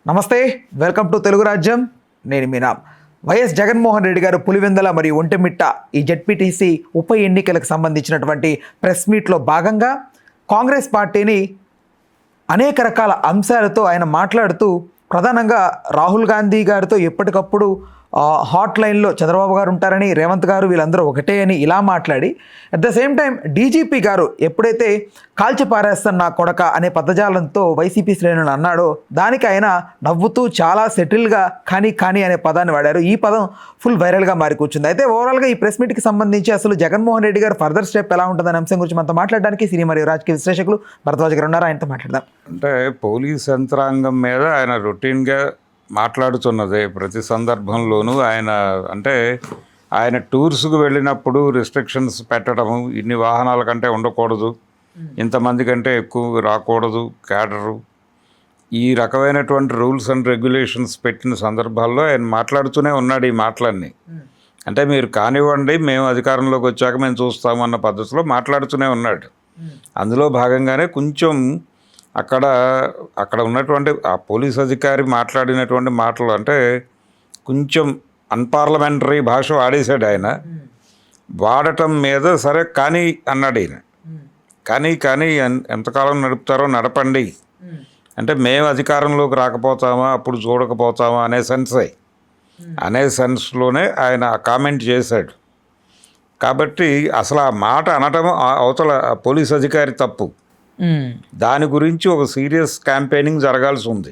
నమస్తే, welcome to Telugu రాజ్యం. నేను మీనా. వైఎస్ జగన్మోహన్ రెడ్డి గారు పులివెందల మరియు ఒంటిమిట్ట ఈ జెడ్పీటీసీ ఉప ఎన్నికలకు సంబంధించినటువంటి ప్రెస్ మీట్లో భాగంగా కాంగ్రెస్ పార్టీని అనేక రకాల అంశాలతో ఆయన మాట్లాడుతూ ప్రధానంగా రాహుల్ గాంధీ గారితో ఎప్పటికప్పుడు హాట్ లైన్లో చంద్రబాబు గారు ఉంటారని, రేవంత్ గారు వీళ్ళందరూ ఒకటే అని ఇలా మాట్లాడి, at the same time DGP గారు ఎప్పుడైతే కాల్చి పారేస్తున్న కొడక అనే పదజాలంతో వైసీపీ శ్రేణులు అన్నాడో దానికి ఆయన నవ్వుతూ చాలా సెటిల్గా కానీ అనే పదాన్ని వాడారు. ఈ పదం ఫుల్ వైరల్గా మారి కూర్చుంది. అయితే ఓవరాల్గా ఈ ప్రెస్ మీట్కి సంబంధించి అసలు జగన్మోహన్ రెడ్డి గారు ఫర్దర్ స్టెప్ ఎలా ఉంటుందనే అంశం గురించి మనతో మాట్లాడడానికి సినీ మరియు రాజకీయ విశ్లేషకులు భరద్వాజ్ గారు ఉన్నారు. ఆయనతో మాట్లాడదాం. అంటే పోలీస్ యంత్రాంగం మీద ఆయన రొటీన్గా మాట్లాడుతున్నదే ప్రతి సందర్భంలోనూ. ఆయన టూర్స్కు వెళ్ళినప్పుడు రిస్ట్రిక్షన్స్ పెట్టడము, ఇన్ని వాహనాల కంటే ఉండకూడదు, ఇంతమంది కంటే ఎక్కువ రాకూడదు క్యాడరు, ఈ రకమైనటువంటి రూల్స్ అండ్ రెగ్యులేషన్స్ పెట్టిన సందర్భాల్లో ఆయన మాట్లాడుతూనే ఉన్నాడు ఈ మాటలన్నీ. అంటే మీరు కానివ్వండి, మేము అధికారంలోకి వచ్చాక మేము చూస్తామన్న పద్ధతిలో మాట్లాడుతూనే ఉన్నాడు. అందులో భాగంగానే కొంచెం అక్కడ ఉన్నటువంటి ఆ పోలీస్ అధికారి మాట్లాడినటువంటి మాటలు అంటే కొంచెం అన్పార్లమెంటరీ భాష వాడేశాడు ఆయన. వాడటం మీద సరే కానీ అన్నాడు ఈయన. కానీ ఎంతకాలం నడుపుతారో నడపండి, అంటే మేము అధికారంలోకి రాకపోతామా అప్పుడు చూడకపోతామా అనే సెన్స్లోనే ఆయన కామెంట్ చేశాడు. కాబట్టి అసలు ఆ మాట అనటం అవతల పోలీస్ అధికారి తప్పు. దాని గురించి ఒక సీరియస్ క్యాంపెయినింగ్ జరగాల్సి ఉంది.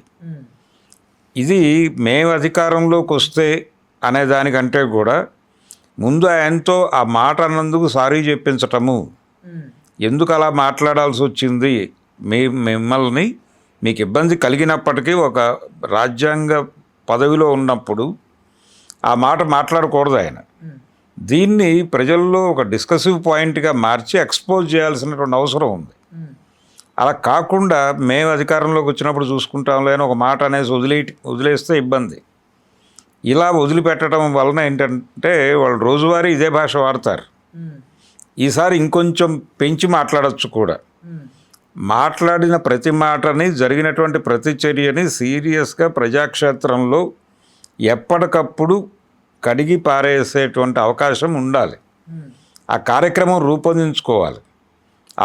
ఇది మేము అధికారంలోకి వస్తే అనే దానికంటే కూడా ముందు ఆయనతో ఆ మాట అన్నందుకు సారీ చెప్పించటము, ఎందుకు అలా మాట్లాడాల్సి వచ్చింది, మిమ్మల్ని మీకు ఇబ్బంది కలిగినప్పటికీ ఒక రాజ్యాంగ పదవిలో ఉన్నప్పుడు ఆ మాట మాట్లాడకూడదు ఆయన. దీన్ని ప్రజల్లో ఒక డిస్కసివ్ పాయింట్గా మార్చి ఎక్స్పోజ్ చేయాల్సినటువంటి అవసరం ఉంది. అలా కాకుండా మేము అధికారంలోకి వచ్చినప్పుడు చూసుకుంటాంలే అని ఒక మాట అనేసి వదిలేస్తే ఇబ్బంది. ఇలా వదిలిపెట్టడం వలన ఏంటంటే వాళ్ళు రోజువారీ ఇదే భాష వాడతారు. ఈసారి ఇంకొంచెం పెంచి మాట్లాడచ్చు కూడా. మాట్లాడిన ప్రతి మాటని, జరిగినటువంటి ప్రతి చర్యని సీరియస్గా ప్రజాక్షేత్రంలో ఎప్పటికప్పుడు కడిగి పారేసేటువంటి అవకాశం ఉండాలి. ఆ కార్యక్రమం రూపొందించుకోవాలి,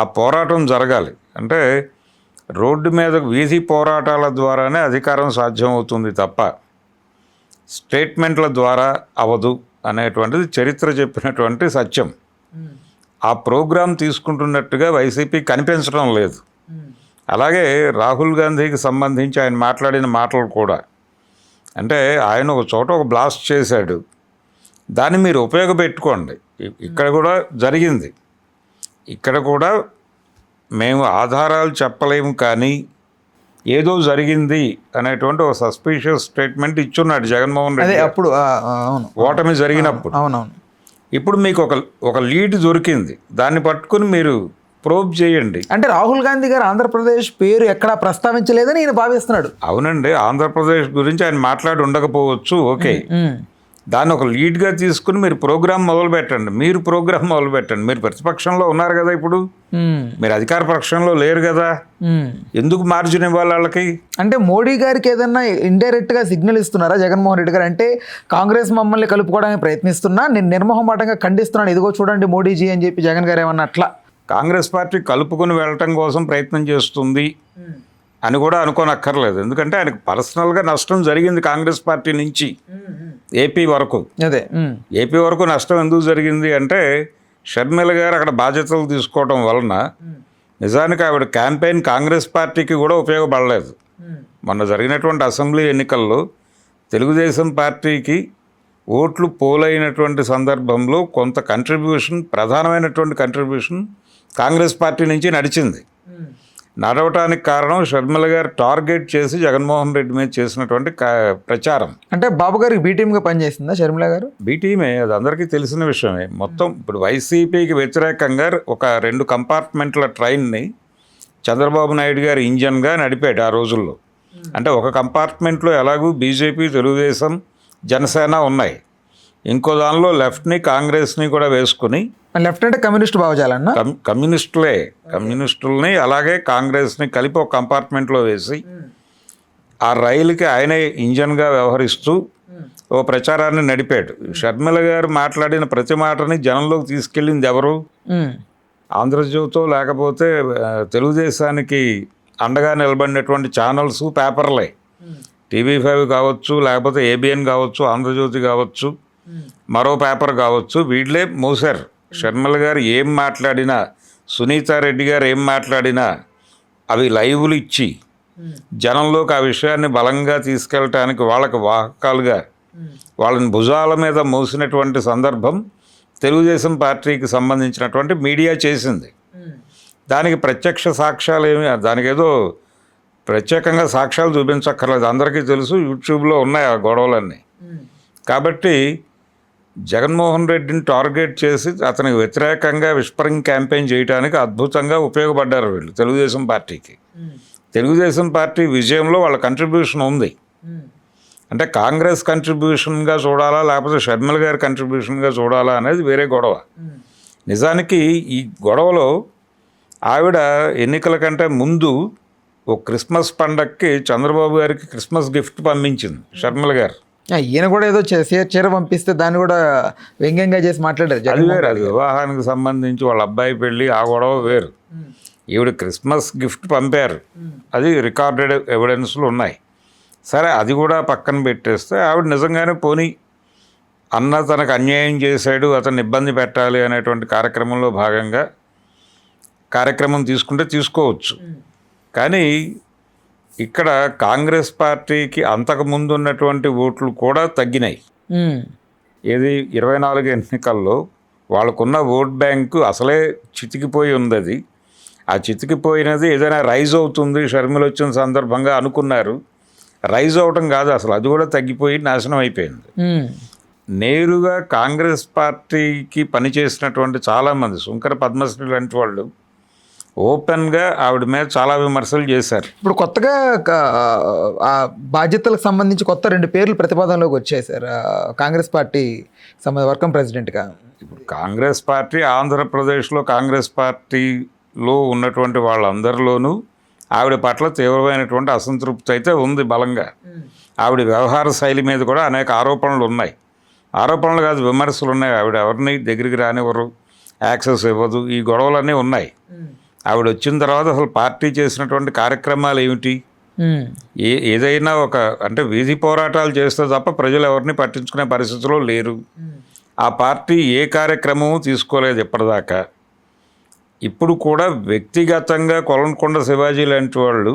ఆ పోరాటం జరగాలి. అంటే రోడ్డు మీద వీధి పోరాటాల ద్వారానే అధికారం సాధ్యమవుతుంది తప్ప స్టేట్మెంట్ల ద్వారా అవదు అనేటువంటిది చరిత్ర చెప్పినటువంటి సత్యం. ఆ ప్రోగ్రాం తీసుకుంటున్నట్టుగా వైసీపీ కనిపించడం లేదు. అలాగే రాహుల్ గాంధీకి సంబంధించి ఆయన మాట్లాడిన మాటలు కూడా, అంటే ఆయన ఒక చోట ఒక బ్లాస్ట్ చేశాడు, దాన్ని మీరు ఉపయోగపెట్టుకోండి. ఇక్కడ కూడా జరిగింది. ఇక్కడ కూడా మేము ఆధారాలు చెప్పలేము కానీ ఏదో జరిగింది అనేటువంటి ఒక సస్పీషియస్ స్టేట్మెంట్ ఇచ్చున్నాడు జగన్మోహన్ రెడ్డి అప్పుడు ఓటమి జరిగినప్పుడు. ఇప్పుడు మీకు ఒక లీడ్ దొరికింది, దాన్ని పట్టుకుని మీరు ప్రోబ్ చేయండి. అంటే రాహుల్ గాంధీ గారు ఆంధ్రప్రదేశ్ పేరు ఎక్కడా ప్రస్తావించలేదని ఈయన భావిస్తున్నాడు. అవునండి, ఆంధ్రప్రదేశ్ గురించి ఆయన మాట్లాడి ఉండకపోవచ్చు, ఓకే. దాన్ని ఒక లీడ్గా తీసుకుని మీరు ప్రోగ్రామ్ మొదలుపెట్టండి. మీరు ప్రతిపక్షంలో ఉన్నారు కదా, ఇప్పుడు మీరు అధికార పక్షంలో లేరు కదా, ఎందుకు మార్జిన్ ఇవ్వాలి వాళ్ళకి? అంటే మోడీ గారికి ఏదన్నా ఇండైరెక్ట్గా సిగ్నల్ ఇస్తున్నారా జగన్మోహన్ రెడ్డి గారు? అంటే కాంగ్రెస్ మమ్మల్ని కలుపుకోవడానికి ప్రయత్నిస్తున్నా, నేను నిర్మోహమాటంగా ఖండిస్తున్నాను, ఇదిగో చూడండి మోడీజీ అని చెప్పి జగన్ గారు ఏమన్నా అట్లా కాంగ్రెస్ పార్టీ కలుపుకొని వెళ్ళటం కోసం ప్రయత్నం చేస్తుంది అని కూడా అనుకోనక్కర్లేదు. ఎందుకంటే ఆయనకు పర్సనల్గా నష్టం జరిగింది కాంగ్రెస్ పార్టీ నుంచి ఏపీ వరకు నష్టం ఎందుకు జరిగింది అంటే, షర్మిల గారు అక్కడ బాధ్యతలు తీసుకోవడం వలన నిజానికి ఆవిడ క్యాంపెయిన్ కాంగ్రెస్ పార్టీకి కూడా ఉపయోగపడలేదు. మొన్న జరిగినటువంటి అసెంబ్లీ ఎన్నికల్లో తెలుగుదేశం పార్టీకి ఓట్లు పోలైనటువంటి సందర్భంలో కొంత ప్రధానమైనటువంటి కంట్రిబ్యూషన్ కాంగ్రెస్ పార్టీ నుంచి నడిచింది. నడవటానికి కారణం షర్మిల గారు టార్గెట్ చేసి జగన్మోహన్ రెడ్డి మీద చేసినటువంటి ప్రచారం. అంటే బాబు గారికి బీటీఎంగా పనిచేసిందా షర్మిల గారు? బీటీఎమే, అది అందరికీ తెలిసిన విషయమే. మొత్తం ఇప్పుడు వైసీపీకి వ్యతిరేకంగా ఒక 2 కంపార్ట్మెంట్ల ట్రైన్ని చంద్రబాబు నాయుడు గారు ఇంజన్గా నడిపాడు ఆ రోజుల్లో. అంటే ఒక కంపార్ట్మెంట్లో ఎలాగూ బీజేపీ, తెలుగుదేశం, జనసేన ఉన్నాయి, ఇంకో దానిలో లెఫ్ట్ని కాంగ్రెస్ని కూడా వేసుకుని, లెఫ్ట్ అంటే కమ్యూనిస్ట్ భావజాలన్నా, కమ్యూనిస్టుల్ని అలాగే కాంగ్రెస్ని కలిపి ఒక కంపార్ట్మెంట్లో వేసి ఆ రైలుకి ఆయనే ఇంజన్గా వ్యవహరిస్తూ ఓ ప్రచారాన్ని నడిపాడు. షర్మిల గారు మాట్లాడిన ప్రతి మాటని జనంలోకి తీసుకెళ్ళింది ఎవరు? ఆంధ్రజ్యోతో లేకపోతే తెలుగుదేశానికి అండగా నిలబడినటువంటి ఛానల్స్, పేపర్లే. TV5 కావచ్చు, లేకపోతే ABN కావచ్చు, ఆంధ్రజ్యోతి కావచ్చు, మరో పేపర్ కావచ్చు, వీళ్ళే మోసారు. షర్మిల గారు ఏం మాట్లాడినా, సునీతారెడ్డి గారు ఏం మాట్లాడినా అవి లైవ్లు ఇచ్చి జనంలోకి ఆ విషయాన్ని బలంగా తీసుకెళ్ళటానికి వాళ్ళకి వాహకాలుగా వాళ్ళని భుజాల మీద మోసినటువంటి సందర్భం తెలుగుదేశం పార్టీకి సంబంధించినటువంటి మీడియా చేసింది. దానికి ప్రత్యక్ష సాక్ష్యాలు ఏమి, దానికి ఏదో ప్రత్యేకంగా సాక్ష్యాలు చూపించక్కర్లేదు, అందరికీ తెలుసు, యూట్యూబ్లో ఉన్నాయి ఆ గొడవలన్నీ. కాబట్టి జగన్మోహన్ రెడ్డిని టార్గెట్ చేసి అతనికి వ్యతిరేకంగా విస్పరింగ్ క్యాంపెయిన్ చేయడానికి అద్భుతంగా ఉపయోగపడ్డారు వీళ్ళు తెలుగుదేశం పార్టీకి. తెలుగుదేశం పార్టీ విజయంలో వాళ్ళ కంట్రిబ్యూషన్ ఉంది. అంటే కాంగ్రెస్ కంట్రిబ్యూషన్గా చూడాలా, లేకపోతే షర్మిల గారి కంట్రిబ్యూషన్గా చూడాలా అనేది వేరే గొడవ. నిజానికి ఈ గొడవలో ఆవిడ ఎన్నికల కంటే ముందు ఓ క్రిస్మస్ పండగకి చంద్రబాబు గారికి క్రిస్మస్ గిఫ్ట్ పంపించింది షర్మిల గారు. ఈయన కూడా ఏదో చీర పంపిస్తే దాన్ని కూడా వ్యంగ్యంగా చేసి మాట్లాడారు. అది వేరు, అది వివాహానికి సంబంధించి వాళ్ళ అబ్బాయి పెళ్ళి, ఆ గొడవ వేరు. ఈవిడ క్రిస్మస్ గిఫ్ట్ పంపారు, అది రికార్డెడ్ ఎవిడెన్స్లు ఉన్నాయి. సరే, అది కూడా పక్కన పెట్టేస్తే ఆవిడ నిజంగానే పోనీ అన్న తనకు అన్యాయం చేశాడు, అతన్ని ఇబ్బంది పెట్టాలి అనేటువంటి కార్యక్రమంలో భాగంగా కార్యక్రమం తీసుకుంటే తీసుకోవచ్చు. కానీ ఇక్కడ కాంగ్రెస్ పార్టీకి అంతకుముందు ఉన్నటువంటి ఓట్లు కూడా తగ్గినాయి. ఏది 24 ఎన్నికల్లో వాళ్ళకున్న ఓట్ బ్యాంకు అసలే చితికిపోయి ఉంది. అది ఆ చితికిపోయినది ఏదైనా రైజ్ అవుతుంది షర్మిల వచ్చిన సందర్భంగా అనుకున్నారు. రైజ్ అవటం కాదు, అసలు అది కూడా తగ్గిపోయి నాశనం అయిపోయింది. నేరుగా కాంగ్రెస్ పార్టీకి పనిచేసినటువంటి చాలామంది, శుంకర పద్మశ్రీ లాంటి వాళ్ళు ఓపెన్గా ఆవిడ మీద చాలా విమర్శలు చేశారు. ఇప్పుడు కొత్తగా ఆ బాధ్యతలకు సంబంధించి కొత్త 2 పేర్లు ప్రతిపాదనలోకి వచ్చాయి సార్, కాంగ్రెస్ పార్టీ వర్కింగ్ ప్రెసిడెంట్గా. ఇప్పుడు కాంగ్రెస్ పార్టీ ఆంధ్రప్రదేశ్లో కాంగ్రెస్ పార్టీలో ఉన్నటువంటి వాళ్ళందరిలోనూ ఆవిడ పట్ల తీవ్రమైనటువంటి అసంతృప్తి అయితే ఉంది బలంగా. ఆవిడ వ్యవహార శైలి మీద కూడా అనేక ఆరోపణలు ఉన్నాయి. ఆరోపణలు కాదు, విమర్శలు ఉన్నాయి. ఆవిడ ఎవరిని దగ్గరికి రానివ్వరు, యాక్సెస్ ఇవ్వదు, ఈ గొడవలన్నీ ఉన్నాయి. ఆవిడ వచ్చిన తర్వాత అసలు పార్టీ చేసినటువంటి కార్యక్రమాలు ఏమిటి? ఏదైనా ఒక అంటే వీధి పోరాటాలు చేస్తే తప్ప ప్రజలు ఎవరిని పట్టించుకునే పరిస్థితిలో లేరు. ఆ పార్టీ ఏ కార్యక్రమము తీసుకోలేదు ఇప్పటిదాకా. ఇప్పుడు కూడా వ్యక్తిగతంగా కొలనుకొండ శివాజీ లాంటి వాళ్ళు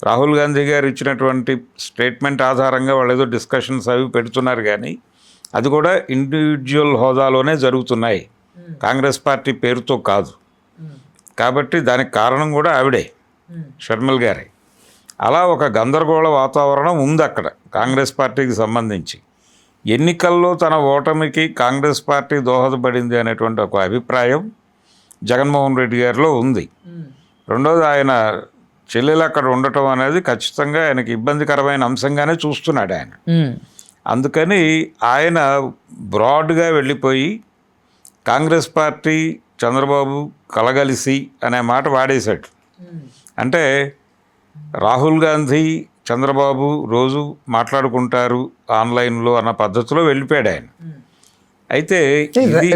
రాహుల్ గాంధీ గారు ఇచ్చినటువంటి స్టేట్మెంట్ ఆధారంగా వాళ్ళు ఏదో డిస్కషన్స్ అవి పెడుతున్నారు, కానీ అది కూడా ఇండివిజువల్ హోదాలోనే జరుగుతున్నాయి, కాంగ్రెస్ పార్టీ పేరుతో కాదు. కాబట్టి దానికి కారణం కూడా ఆవిడే, షర్మిల గారే. అలా ఒక గందరగోళ వాతావరణం ఉంది అక్కడ కాంగ్రెస్ పార్టీకి సంబంధించి. ఎన్నికల్లో తన ఓటమికి కాంగ్రెస్ పార్టీ దోహదపడింది అనేటువంటి ఒక అభిప్రాయం జగన్మోహన్ రెడ్డి గారిలో ఉంది. రెండోది, ఆయన చెల్లెలు అక్కడ ఉండటం అనేది ఖచ్చితంగా ఆయనకి ఇబ్బందికరమైన అంశంగానే చూస్తున్నాడు ఆయన. అందుకని ఆయన బ్రాడ్గా వెళ్ళిపోయి కాంగ్రెస్ పార్టీ చంద్రబాబు కలగలిసి అనే మాట వాడేశాడు. అంటే రాహుల్ గాంధీ చంద్రబాబు రోజు మాట్లాడుకుంటారు ఆన్లైన్లో అన్న పద్ధతిలో వెళ్ళిపోయాడు ఆయన. అయితే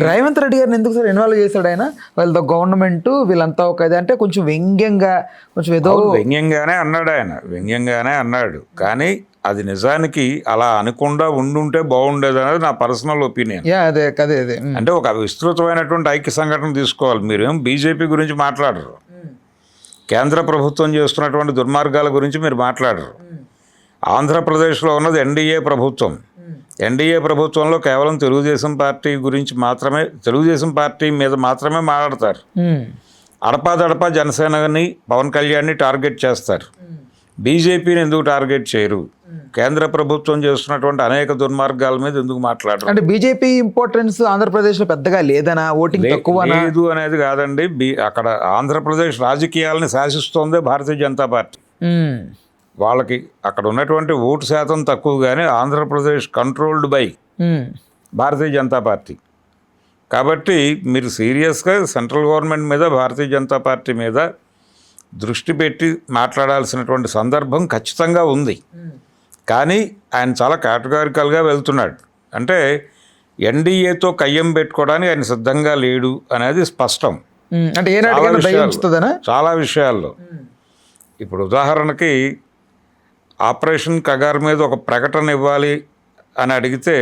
రేవంత్ రెడ్డి గారిని ఎందుకు సార్ ఇన్వాల్వ్ చేశాడు ఆయన? వాళ్ళ గవర్నమెంట్ వీళ్ళంతా ఒక ఇది అంటే కొంచెం వ్యంగ్యంగా, కొంచెం ఏదో వ్యంగ్యంగానే అన్నాడు ఆయన, వ్యంగ్యంగానే అన్నాడు. కానీ అది నిజానికి అలా అనకుండా ఉండుంటే బాగుండేది అనేది నా పర్సనల్ ఒపీనియన్. అదే అదే అదే అంటే ఒక విస్తృతమైనటువంటి ఐక్య సంఘటన తీసుకోవాలి. మీరేం బీజేపీ గురించి మాట్లాడరు, కేంద్ర ప్రభుత్వం చేస్తున్నటువంటి దుర్మార్గాల గురించి మీరు మాట్లాడరు. ఆంధ్రప్రదేశ్లో ఉన్నది ఎన్డీఏ ప్రభుత్వం. ఎన్డీఏ ప్రభుత్వంలో కేవలం తెలుగుదేశం పార్టీ గురించి మాత్రమే, తెలుగుదేశం పార్టీ మీద మాత్రమే మాట్లాడతారు. అడపాదడపా జనసేనని, పవన్ కళ్యాణ్ని టార్గెట్ చేస్తారు. బీజేపీని ఎందుకు టార్గెట్ చేయరు? కేంద్ర ప్రభుత్వం చేస్తున్నటువంటి అనేక దుర్మార్గాల మీద ఎందుకు మాట్లాడరు? అంటే బీజేపీ ఇంపార్టెన్స్ ఆంధ్రప్రదేశ్లో పెద్దగా లేదనా, ఓటింగ్ తక్కువ లేదు అనేది కాదండి. అక్కడ ఆంధ్రప్రదేశ్ రాజకీయాలని శాసిస్తోందే భారతీయ జనతా పార్టీ. వాళ్ళకి అక్కడ ఉన్నటువంటి ఓటు శాతం తక్కువ, కానీ Andhra Pradesh controlled by Bharatiya Janata party. కాబట్టి మీరు సీరియస్గా సెంట్రల్ గవర్నమెంట్ మీద, భారతీయ జనతా పార్టీ మీద దృష్టి పెట్టి మాట్లాడాల్సినటువంటి సందర్భం ఖచ్చితంగా ఉంది. కానీ ఆయన చాలా కేటగారికల్గా వెళ్తున్నాడు. అంటే ఎన్డీఏతో కయ్యం పెట్టుకోవడానికి ఆయన సిద్ధంగా లేడు అనేది స్పష్టం. అంటే చాలా విషయాల్లో. ఇప్పుడు ఉదాహరణకి ఆపరేషన్ కగార్ మీద ఒక ప్రకటన ఇవ్వాలి అని అడిగితే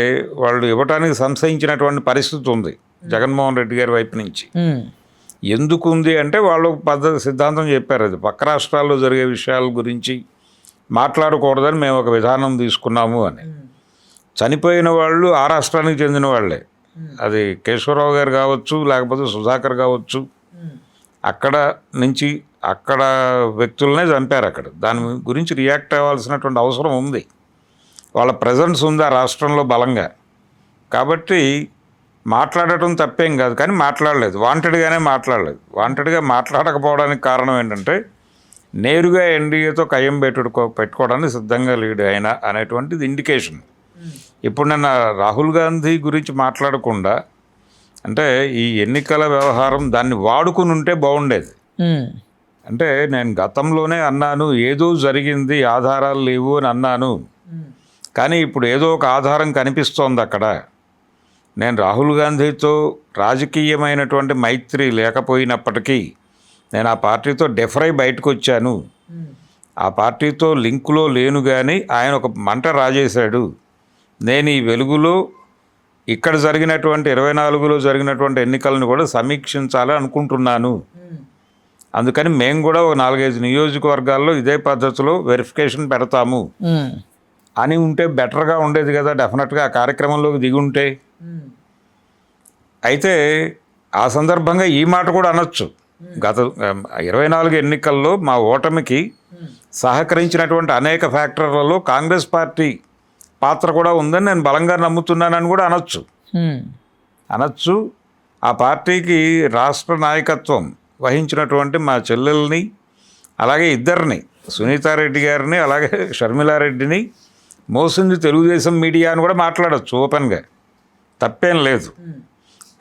వాళ్ళు ఇవ్వటానికి సంశయించినటువంటి పరిస్థితి ఉంది జగన్మోహన్ రెడ్డి గారి వైపు నుంచి. ఎందుకు ఉంది అంటే వాళ్ళు పద్ధతి సిద్ధాంతం చెప్పారు, అది పక్క రాష్ట్రాల్లో జరిగే విషయాల గురించి మాట్లాడకూడదని మేము ఒక విధానం తీసుకున్నాము అని. చనిపోయిన వాళ్ళు ఆ రాష్ట్రానికి చెందిన వాళ్ళే, అది కేశవరావు గారు కావచ్చు లేకపోతే సుధాకర్ కావచ్చు, అక్కడ నుంచి అక్కడ వ్యక్తులనే చంపారు. అక్కడ దాని గురించి రియాక్ట్ అవ్వాల్సినటువంటి అవసరం ఉంది. వాళ్ళ ప్రజెన్స్ ఉంది ఆ రాష్ట్రంలో బలంగా. కాబట్టి మాట్లాడటం తప్పేం కాదు, కానీ మాట్లాడలేదు, వాంటెడ్గానే మాట్లాడలేదు. వాంటెడ్గా మాట్లాడకపోవడానికి కారణం ఏంటంటే నేరుగా ఎన్డీఏతో కయ్యం పెట్టుకోవడానికి సిద్ధంగా లేడు ఆయన అనేటువంటిది ఇండికేషన్. ఇప్పుడు నిన్న రాహుల్ గాంధీ గురించి మాట్లాడకుండా, అంటే ఈ ఎన్నికల వ్యవహారం దాన్ని వాడుకుని ఉంటే బాగుండేది. అంటే నేను గతంలోనే అన్నాను ఏదో జరిగింది, ఆధారాలు లేవు అని అన్నాను. కానీ ఇప్పుడు ఏదో ఒక ఆధారం కనిపిస్తోంది అక్కడ. నేను రాహుల్ గాంధీతో రాజకీయమైనటువంటి మైత్రి లేకపోయినప్పటికీ నేను ఆ పార్టీతో డెఫరై బయటకు వచ్చాను. ఆ పార్టీతో లింకులో లేను, కానీ ఆయన ఒక మంట రాజేశాడు. నేను ఈ వెలుగులో ఇక్కడ జరిగినటువంటి 24లో జరిగినటువంటి ఎన్నికలను కూడా సమీక్షించాలని అనుకుంటున్నాను. అందుకని మేము కూడా ఒక 4-5 నియోజకవర్గాల్లో ఇదే పద్ధతిలో వెరిఫికేషన్ పెడతాము అని ఉంటే బెటర్గా ఉండేది కదా. డెఫినెట్గా ఆ కార్యక్రమంలోకి దిగి ఉంటే. అయితే ఆ సందర్భంగా ఈ మాట కూడా అనొచ్చు, గత 24 ఎన్నికల్లో మా ఓటమికి సహకరించినటువంటి అనేక ఫ్యాక్టర్లలో కాంగ్రెస్ పార్టీ పాత్ర కూడా ఉందని నేను బలంగా నమ్ముతున్నానని కూడా అనొచ్చు. ఆ పార్టీకి రాష్ట్ర నాయకత్వం వహించినటువంటి మా చెల్లెల్ని, అలాగే ఇద్దరిని, సునీతారెడ్డి గారిని అలాగే షర్మిలారెడ్డిని మోసింది తెలుగుదేశం మీడియా అని కూడా మాట్లాడచ్చు ఓపెన్గా, తప్పేం లేదు.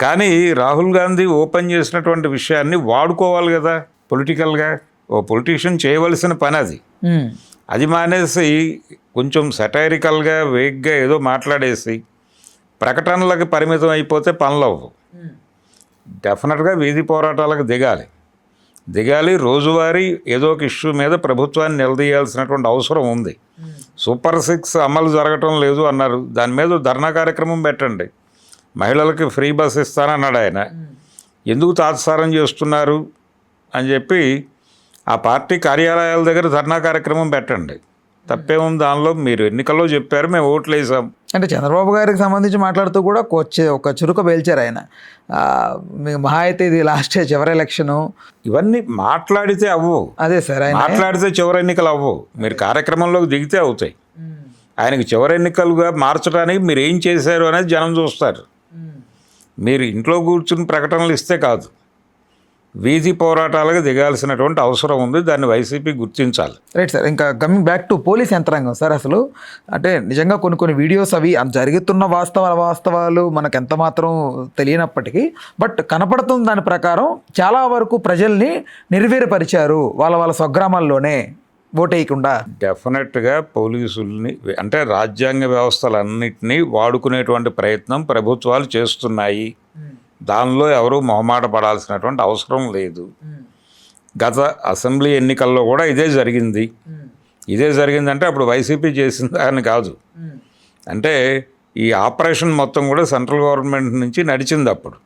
కానీ రాహుల్ గాంధీ ఓపెన్ చేసినటువంటి విషయాన్ని వాడుకోవాలి కదా పొలిటికల్గా. ఓ పొలిటీషియన్ చేయవలసిన పని అది. అది మానేసి కొంచెం సెటైరికల్గా వేగ్గా ఏదో మాట్లాడేసి ప్రకటనలకు పరిమితం అయిపోతే పనులు అవ్వవు. డెఫినెట్గా వీధి పోరాటాలకు దిగాలి. రోజువారీ ఏదో ఒక ఇష్యూ మీద ప్రభుత్వాన్ని నిలదీయాల్సినటువంటి అవసరం ఉంది. సూపర్ 6 అమలు జరగటం లేదు అన్నారు, దాని మీద ధర్నా కార్యక్రమం పెట్టండి. మహిళలకి ఫ్రీ బస్ ఇస్తానన్నాడు ఆయన, ఎందుకు తాత్సారం చేస్తున్నారు అని చెప్పి ఆ పార్టీ కార్యాలయాల దగ్గర ధర్నా కార్యక్రమం పెట్టండి, తప్పేముంది దానిలో. మీరు ఎన్నికల్లో చెప్పారు, మేము ఓట్లు వేసాం. అంటే చంద్రబాబు గారికి సంబంధించి మాట్లాడుతూ కూడా ఒక చురుక పేల్చారు ఆయన. మహా అయితే ఇది లాస్ట్ చివరి ఎలక్షను, ఇవన్నీ మాట్లాడితే అవ్వవు. అదే సార్, ఆయన మాట్లాడితే చివరి ఎన్నికలు అవ్వవు, మీరు కార్యక్రమంలోకి దిగితే అవుతాయి. ఆయనకి చివరి ఎన్నికలుగా మార్చడానికి మీరు ఏం చేశారు అనేది జనం చూస్తారు. మీరు ఇంట్లో కూర్చుని ప్రకటనలు ఇస్తే కాదు, వీధి పోరాటాలకు దిగాల్సినటువంటి అవసరం ఉంది. దాన్ని వైసీపీ గుర్తించాలి. Right sir. ఇంకా కమింగ్ బ్యాక్ టు పోలీస్ యంత్రాంగం సార్, అసలు అంటే నిజంగా కొన్ని వీడియోస్ అవి జరుగుతున్న వాస్తవాలు మనకు ఎంత మాత్రం తెలియనప్పటికీ, బట్ కనపడుతున్న దాని ప్రకారం చాలా వరకు ప్రజల్ని నిర్వీర్యపరిచారు వాళ్ళ స్వగ్రామాల్లోనే ఓటేయకుండా. డెఫినెట్గా పోలీసుల్ని, అంటే రాజ్యాంగ వ్యవస్థలన్నింటినీ వాడుకునేటువంటి ప్రయత్నం ప్రభుత్వాలు చేస్తున్నాయి. దానిలో ఎవరూ మొహమాట పడాల్సినటువంటి అవసరం లేదు. గత అసెంబ్లీ ఎన్నికల్లో కూడా ఇదే జరిగిందంటే అప్పుడు వైసీపీ చేసింది అని కాదు. అంటే ఈ ఆపరేషన్ మొత్తం కూడా సెంట్రల్ గవర్నమెంట్ నుంచి నడిచింది అప్పుడు.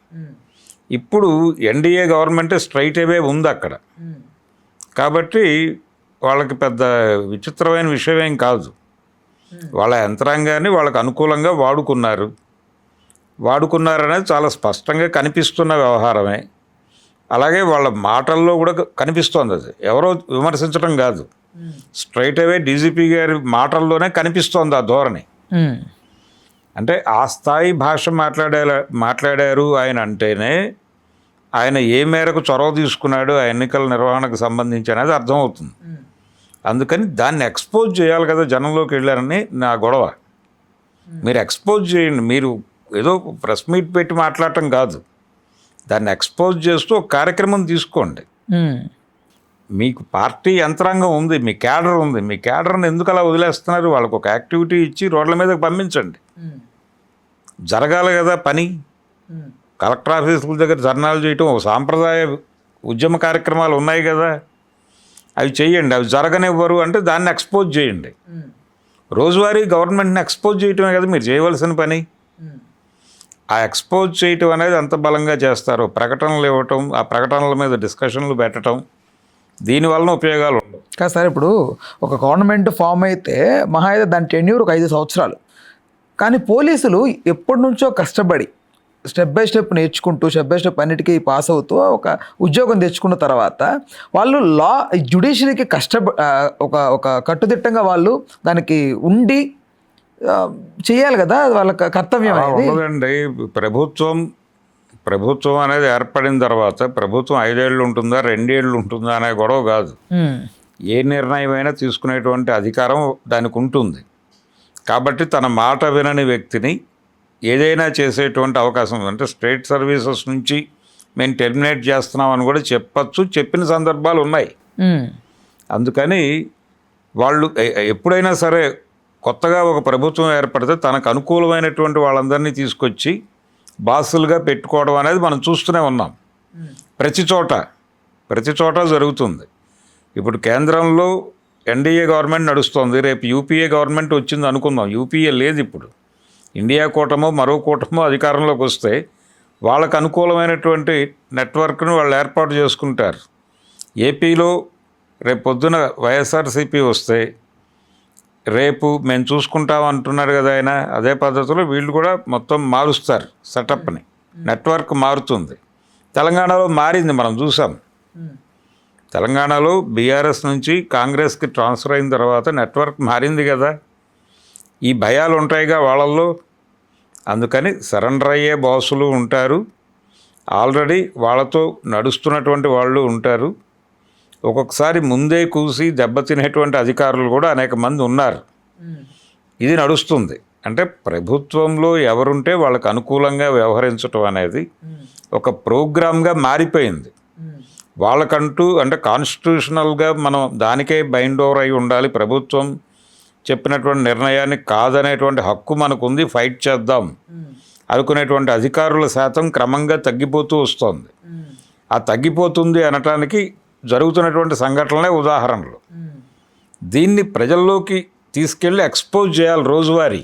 ఇప్పుడు ఎన్డీఏ గవర్నమెంటే స్ట్రైట్ అవే ఉంది అక్కడ. కాబట్టి వాళ్ళకి పెద్ద విచిత్రమైన విషయం ఏం కాదు. వాళ్ళ యంత్రాంగాన్ని వాళ్ళకు అనుకూలంగా వాడుకున్నారనేది చాలా స్పష్టంగా కనిపిస్తున్న వ్యవహారమే. అలాగే వాళ్ళ మాటల్లో కూడా కనిపిస్తోంది. అది ఎవరో విమర్శించడం కాదు, స్ట్రైట్ అవే డీజీపీ గారి మాటల్లోనే కనిపిస్తోంది ఆ ధోరణి. అంటే ఆ స్థాయి భాష మాట్లాడారు ఆయన అంటేనే ఆయన ఏ మేరకు చొరవ తీసుకున్నాడు ఆ ఎన్నికల నిర్వహణకు సంబంధించి అనేది అర్థమవుతుంది. అందుకని దాన్ని ఎక్స్పోజ్ చేయాలి కదా, జనంలోకి వెళ్ళారని నా గొడవ. మీరు ఎక్స్పోజ్ చేయండి, మీరు ఏదో ప్రెస్ మీట్ పెట్టి మాట్లాడటం కాదు, దాన్ని ఎక్స్పోజ్ చేస్తూ ఒక కార్యక్రమం తీసుకోండి. మీకు పార్టీ యంత్రాంగం ఉంది, మీ క్యాడర్ ఉంది, మీ క్యాడర్ని ఎందుకు అలా వదిలేస్తున్నారు? వాళ్ళకు ఒక యాక్టివిటీ ఇచ్చి రోడ్ల మీదకి పంపించండి. జరగాలి కదా పని. కలెక్టర్ ఆఫీసుల దగ్గర ధర్నాలు చేయటం ఒక సాంప్రదాయ ఉద్యమ కార్యక్రమాలు ఉన్నాయి కదా, అవి చేయండి. అవి జరగనివ్వరు అంటే దాన్ని ఎక్స్పోజ్ చేయండి. రోజువారీ గవర్నమెంట్ని ఎక్స్పోజ్ చేయటమే కదా మీరు చేయవలసిన పని. ఆ ఎక్స్పోజ్ చేయటం అనేది ఎంత బలంగా చేస్తారో, ప్రకటనలు ఇవ్వటం, ఆ ప్రకటనల మీద డిస్కషన్లు పెట్టడం, దీనివలన ఉపయోగాలు ఉండవు. కాదు సార్, ఇప్పుడు ఒక గవర్నమెంట్ ఫామ్ అయితే మహా అయితే దాని టెన్యూర్ ఒక 5 సంవత్సరాలు. కానీ పోలీసులు ఎప్పటి నుంచో కష్టపడి స్టెప్ బై స్టెప్ నేర్చుకుంటూ, స్టెప్ బై స్టెప్ అన్నిటికీ పాస్ అవుతూ ఒక ఉద్యోగం తెచ్చుకున్న తర్వాత వాళ్ళు జ్యుడిషియరీకి ఒక కట్టుదిట్టంగా వాళ్ళు దానికి ఉండి చేయాలి కదా, వాళ్ళ కర్తవ్యం అనేది. ఉండదండి. ప్రభుత్వం అనేది ఏర్పడిన తర్వాత ప్రభుత్వం 5 ఏళ్ళు ఉంటుందా 2 ఏళ్ళు ఉంటుందా అనే గొడవ కాదు. ఏ నిర్ణయం అయినా తీసుకునేటువంటి అధికారం దానికి ఉంటుంది. కాబట్టి తన మాట వినని వ్యక్తిని ఏదైనా చేసేటువంటి అవకాశం ఉంది. అంటే స్టేట్ సర్వీసెస్ నుంచి మేము టెర్మినేట్ చేస్తున్నామని కూడా చెప్పచ్చు, చెప్పిన సందర్భాలు ఉన్నాయి. అందుకని వాళ్ళు ఎప్పుడైనా సరే కొత్తగా ఒక ప్రభుత్వం ఏర్పడితే తనకు అనుకూలమైనటువంటి వాళ్ళందరినీ తీసుకొచ్చి బాసులుగా పెట్టుకోవడం అనేది మనం చూస్తూనే ఉన్నాం. ప్రతి చోట జరుగుతుంది. ఇప్పుడు కేంద్రంలో ఎన్డీఏ గవర్నమెంట్ నడుస్తోంది, రేపు యూపీఏ గవర్నమెంట్ వచ్చింది అనుకుందాం. యూపీఏ లేదు ఇప్పుడు. ఇండియా కూటమో మరో కూటమో అధికారంలోకి వస్తే వాళ్ళకు అనుకూలమైనటువంటి నెట్వర్క్ను వాళ్ళు ఏర్పాటు చేసుకుంటారు. ఏపీలో రేపు పొద్దున వైఎస్ఆర్సీపీ వస్తే రేపు మేము చూసుకుంటాం అంటున్నారు కదా ఆయన, అదే పద్ధతిలో వీళ్ళు కూడా మొత్తం మారుస్తారు సెటప్ని, నెట్వర్క్ మారుతుంది. తెలంగాణలో మారింది, మనం చూసాం. తెలంగాణలో బీఆర్ఎస్ నుంచి కాంగ్రెస్కి ట్రాన్స్ఫర్ అయిన తర్వాత నెట్వర్క్ మారింది కదా. ఈ భయాలు ఉంటాయిగా వాళ్ళల్లో. అందుకని సరెండర్ అయ్యే బాసులు ఉంటారు, ఆల్రెడీ వాళ్ళతో నడుస్తున్నటువంటి వాళ్ళు ఉంటారు. ఒక్కొక్కసారి ముందే కూసి దెబ్బతినేటువంటి అధికారులు కూడా అనేక మంది ఉన్నారు. ఇది నడుస్తుంది. అంటే ప్రభుత్వంలో ఎవరుంటే వాళ్ళకు అనుకూలంగా వ్యవహరించడం అనేది ఒక ప్రోగ్రామ్గా మారిపోయింది. వాళ్ళకంటూ అంటే కాన్స్టిట్యూషనల్గా మనం దానికే బైండ్ ఓవర్ అయి ఉండాలి, ప్రభుత్వం చెప్పినటువంటి నిర్ణయాన్ని కాదనేటువంటి హక్కు మనకుంది, ఫైట్ చేద్దాం అనుకునేటువంటి అధికారుల శాతం క్రమంగా తగ్గిపోతూ వస్తుంది. ఆ తగ్గిపోతుంది అనటానికి జరుగుతున్నటువంటి సంఘటనలే ఉదాహరణలు. దీన్ని ప్రజల్లోకి తీసుకెళ్ళి ఎక్స్పోజ్ చేయాలి రోజువారీ.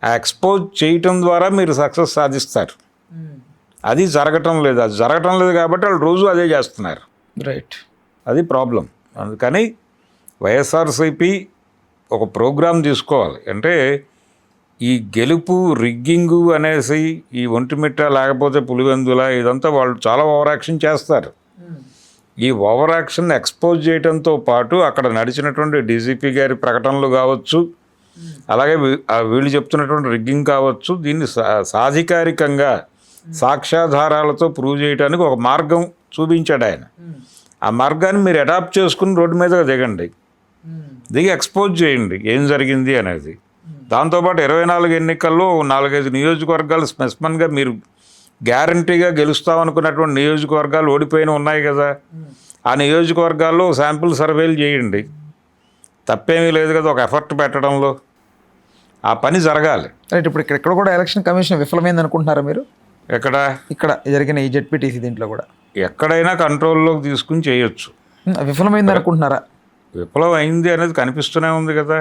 ఆ ఎక్స్పోజ్ చేయటం ద్వారా మీరు సక్సెస్ సాధిస్తారు. అది జరగటం లేదు కాబట్టి వాళ్ళు రోజు అదే చేస్తున్నారు. రైట్, అది ప్రాబ్లం. అందుకని వైఎస్ఆర్సీపీ ఒక ప్రోగ్రాం తీసుకోవాలి. అంటే ఈ గెలుపు రిగ్గింగు అనేసి ఈ ఒంటిమిట్ట లేకపోతే పులివెందుల ఇదంతా వాళ్ళు చాలా ఓవర్ యాక్షన్ చేస్తారు. ఈ ఓవర్ యాక్షన్ ఎక్స్పోజ్ చేయడంతో పాటు అక్కడ నడిచినటువంటి డీజీపీ గారి ప్రకటనలు కావచ్చు, అలాగే వీళ్ళు చెప్తున్నటువంటి రిగ్గింగ్ కావచ్చు, దీన్ని సాధికారికంగా సాక్ష్యాధారాలతో ప్రూవ్ చేయడానికి ఒక మార్గం చూపించాడు ఆయన. ఆ మార్గాన్ని మీరు అడాప్ట్ చేసుకుని రోడ్డు మీదగా దిగండి, దిగి ఎక్స్పోజ్ చేయండి ఏం జరిగింది అనేది. దాంతోపాటు 24 ఎన్నికల్లో 4-5 నియోజకవర్గాలు స్పెసిఫిక్గా మీరు గ్యారంటీగా గెలుస్తామనుకున్నటువంటి నియోజకవర్గాలు ఓడిపోయిన ఉన్నాయి కదా, ఆ నియోజకవర్గాల్లో శాంపుల్ సర్వేలు చేయండి. తప్పేమీ లేదు కదా ఒక ఎఫర్ట్ పెట్టడంలో. ఆ పని జరగాలి. రైట్, ఇప్పుడు ఇక్కడ కూడా ఎలక్షన్ కమిషన్ విఫలమైంది అనుకుంటున్నారా మీరు? ఇక్కడ జరిగిన ఈ జెడ్పీటీసీ దీంట్లో కూడా ఎక్కడైనా కంట్రోల్లోకి తీసుకుని చేయొచ్చు. విఫలమైంది అనుకుంటున్నారా? విఫలం అయింది అనేది కనిపిస్తూనే ఉంది కదా.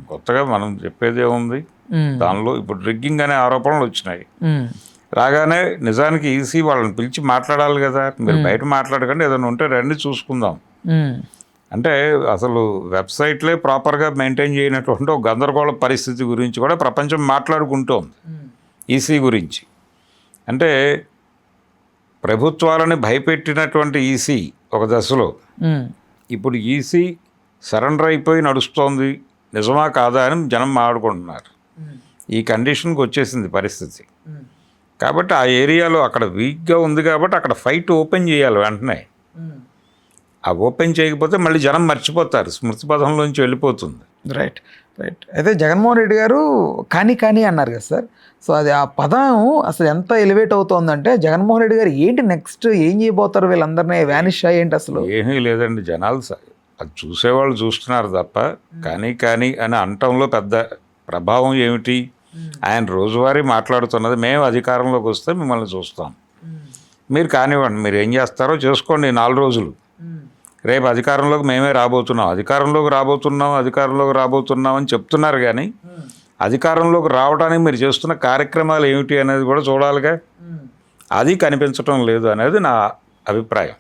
కొత్తగా మనం చెప్పేదే ఉంది దానిలో. ఇప్పుడు రిగ్గింగ్ అనే ఆరోపణలు వచ్చినాయి. రాగానే నిజానికి ఈసీ వాళ్ళని పిలిచి మాట్లాడాలి కదా. మీరు బయట మాట్లాడకండి, ఏదైనా ఉంటే రండి చూసుకుందాం. అంటే అసలు వెబ్సైట్లే ప్రాపర్గా మెయింటైన్ చేయనటువంటి ఒక గందరగోళ పరిస్థితి గురించి కూడా ప్రపంచం మాట్లాడుకుంటోంది ఈసీ గురించి. అంటే ప్రభుత్వాలని భయపెట్టినటువంటి ఈసీ ఒక దశలో ఇప్పుడు ఈసీ సరెండర్ అయిపోయి నడుస్తోంది, నిజమా కాదా అని జనం మాట్లాడుకుంటున్నారు. ఈ కండిషన్కి వచ్చేసింది పరిస్థితి. కాబట్టి ఆ ఏరియాలో అక్కడ వీక్గా ఉంది కాబట్టి అక్కడ ఫైట్ ఓపెన్ చేయాలి వెంటనే. ఆ ఓపెన్ చేయకపోతే మళ్ళీ జనం మర్చిపోతారు, స్మృతి పథంలోంచి వెళ్ళిపోతుంది. రైట్. రైట్. అయితే జగన్మోహన్ రెడ్డి గారు కానీ అన్నారు కదా సార్. సో అది ఆ పదం అసలు ఎంత ఎలివేట్ అవుతోందంటే జగన్మోహన్ రెడ్డి గారు ఏంటి నెక్స్ట్ ఏం చేయబోతారు, వీళ్ళందరినీ వ్యానిష్ ఏంటి అసలు? ఏమీ లేదండి, జనాలు అది చూసేవాళ్ళు చూస్తున్నారు తప్ప కానీ అని అనటంలో పెద్ద ప్రభావం ఏమిటి? ఆయన రోజువారీ మాట్లాడుతున్నది మేము అధికారంలోకి వస్తే మిమ్మల్ని చూస్తాం, మీరు కానివ్వండి, మీరు ఏం చేస్తారో చేసుకోండి 4 రోజులు, రేపు అధికారంలోకి మేమే అధికారంలోకి రాబోతున్నాం అని చెప్తున్నారు. కానీ అధికారంలోకి రావడానికి మీరు చేస్తున్న కార్యక్రమాలు ఏమిటి అనేది కూడా చూడాలిగా. అది కనిపించటం లేదు అనేది నా అభిప్రాయం.